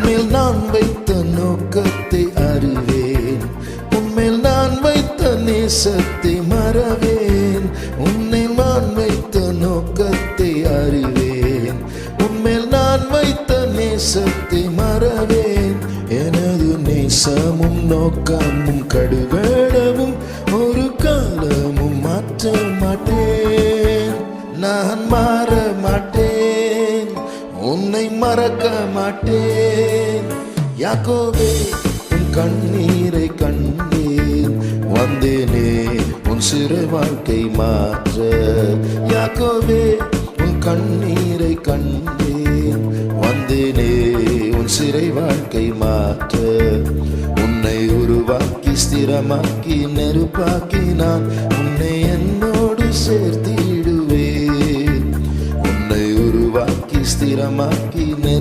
உன்மேல் நான் வைத்த நோக்கத்தை அறிவேன், உன்மேல் நான் வைத்த நேசத்தை மறவேன். உன்னை நான் வைத்த நோக்கத்தை அறிவேன், உன்மேல் நான் வைத்த நேசத்தை மறவேன். எனது நேசமும் நோக்கமும் கடுகளவும் ஒரு காலமும் மாற்ற மாட்டேன். நான் மாற மாட்டேன், உன்னை மறக்க மாட்டேன். யாக்கோபே, உன் கண்ணீரை கண்டேன், வந்தேனே உன் சிறை வாழ்க்கை மாற்ற. யாக்கோபே, உன் கண்ணீரை கண்டேன், வந்தேனே உன் சிறை வாழ்க்கை மாற்ற. உன்னை உருவாக்கி ஸ்திரமாக்கி நெருப்பாக்கி நான் உன்னை என்னோடு சேர்த்திடுவேன். உன்னை உருவாக்கி ஸ்திரமாக்கி